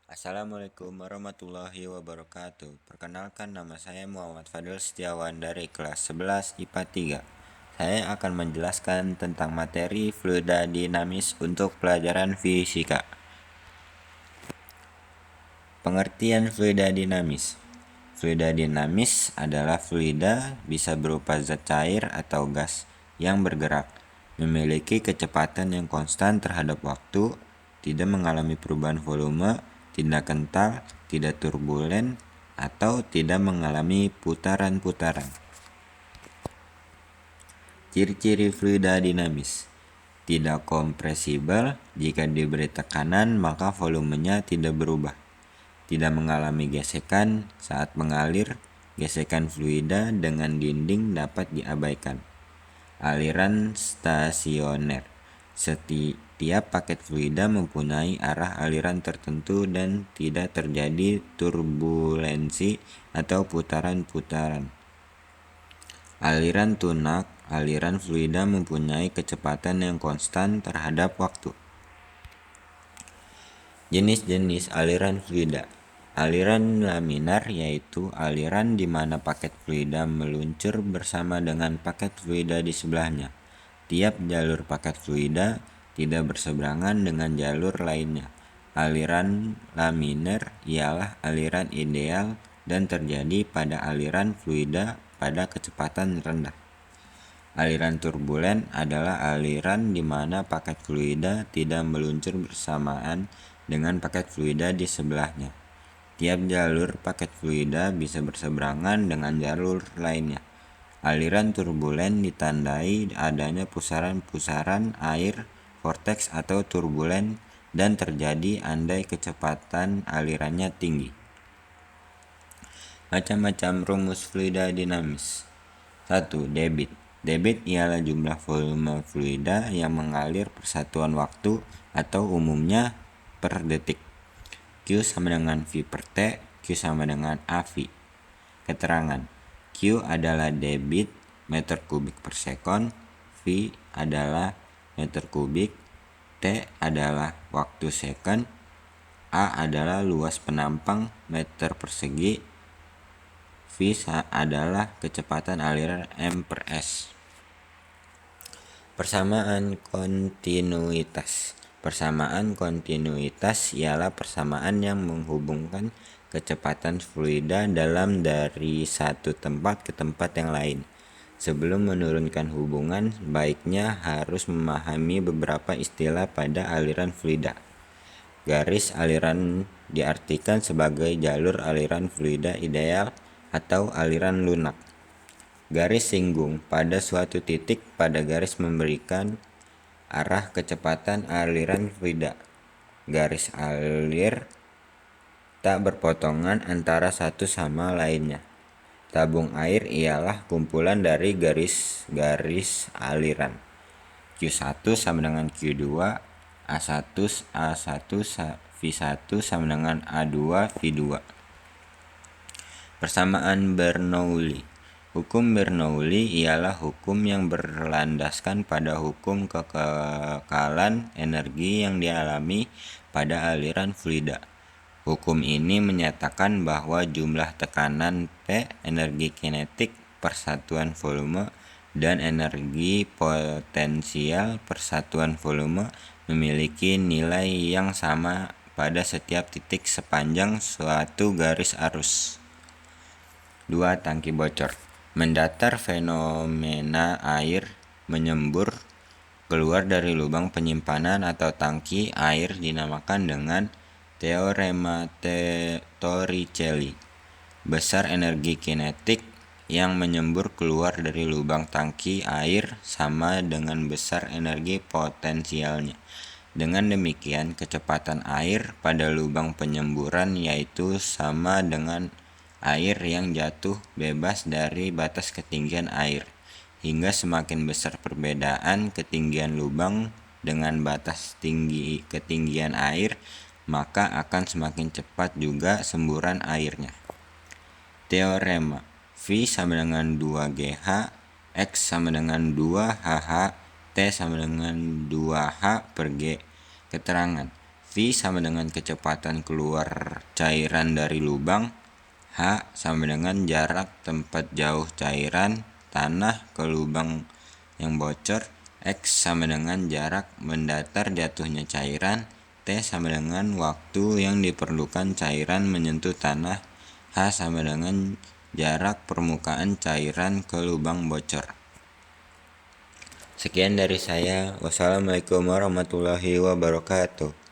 Assalamualaikum warahmatullahi wabarakatuh. Perkenalkan, nama saya Muhammad Fadil Setiawan dari kelas 11 IPA 3. Saya akan menjelaskan tentang materi fluida dinamis untuk pelajaran fisika. Pengertian fluida dinamis. Fluida dinamis adalah fluida bisa berupa zat cair atau gas yang bergerak, memiliki kecepatan yang konstan terhadap waktu, tidak mengalami perubahan volume, tidak kental, tidak turbulen, atau tidak mengalami putaran-putaran. Ciri-ciri fluida dinamis. Tidak kompresibel, jika diberi tekanan maka volumenya tidak berubah. Tidak mengalami gesekan saat mengalir, gesekan fluida dengan dinding dapat diabaikan. Aliran stasioner. Setiap paket fluida mempunyai arah aliran tertentu dan tidak terjadi turbulensi atau putaran-putaran. Aliran tunak. Aliran fluida mempunyai kecepatan yang konstan terhadap waktu. Jenis-jenis aliran fluida. Aliran laminar yaitu aliran di mana paket fluida meluncur bersama dengan paket fluida di sebelahnya. Tiap jalur paket fluida tidak berseberangan dengan jalur lainnya. Aliran laminar ialah aliran ideal dan terjadi pada aliran fluida pada kecepatan rendah. Aliran turbulen adalah aliran di mana paket fluida tidak meluncur bersamaan dengan paket fluida di sebelahnya. Tiap jalur paket fluida bisa berseberangan dengan jalur lainnya. Aliran turbulen ditandai adanya pusaran-pusaran air, vortex atau turbulen, dan terjadi andai kecepatan alirannya tinggi. Macam-macam rumus fluida dinamis. 1. Debit. Debit ialah jumlah volume fluida yang mengalir per satuan waktu atau umumnya per detik. Q sama dengan V per T, Q sama dengan AV. Keterangan. Q adalah debit meter kubik per sekon, V adalah meter kubik, T adalah waktu second, A adalah luas penampang meter persegi, V adalah kecepatan aliran M per S. Persamaan kontinuitas. Persamaan kontinuitas ialah persamaan yang menghubungkan kecepatan fluida dalam dari satu tempat ke tempat yang lain. Sebelum menurunkan hubungan, baiknya harus memahami beberapa istilah pada aliran fluida. Garis aliran diartikan sebagai jalur aliran fluida ideal atau aliran lunak. Garis singgung pada suatu titik pada garis memberikan arah kecepatan aliran fluida. Garis alir tak berpotongan antara satu sama lainnya. Tabung air ialah kumpulan dari garis-garis aliran. Q1 sama dengan Q2, A1 V1 sama dengan A2 V2. Persamaan Bernoulli. Hukum Bernoulli ialah hukum yang berlandaskan pada hukum kekekalan energi yang dialami pada aliran fluida. Hukum ini menyatakan bahwa jumlah tekanan P, energi kinetik per satuan volume, dan energi potensial per satuan volume memiliki nilai yang sama pada setiap titik sepanjang suatu garis arus. 2. Tangki bocor. Mendatar fenomena air menyembur keluar dari lubang penyimpanan atau tangki air dinamakan dengan teorema Torricelli. Besar energi kinetik yang menyembur keluar dari lubang tangki air sama dengan besar energi potensialnya. Dengan demikian, kecepatan air pada lubang penyemburan yaitu sama dengan air yang jatuh bebas dari batas ketinggian air. Hingga semakin besar perbedaan ketinggian lubang dengan batas ketinggian air, maka akan semakin cepat juga semburan airnya. Teorema. V sama dengan 2GH, X sama dengan 2HH, T sama dengan 2H per G. Keterangan. V V sama dengan kecepatan keluar cairan dari lubang. H sama dengan jarak tempat jauh cairan tanah ke lubang yang bocor. X sama dengan jarak mendatar jatuhnya cairan. T sama dengan waktu yang diperlukan cairan menyentuh tanah. H sama dengan jarak permukaan cairan ke lubang bocor. Sekian dari saya. Wassalamualaikum warahmatullahi wabarakatuh.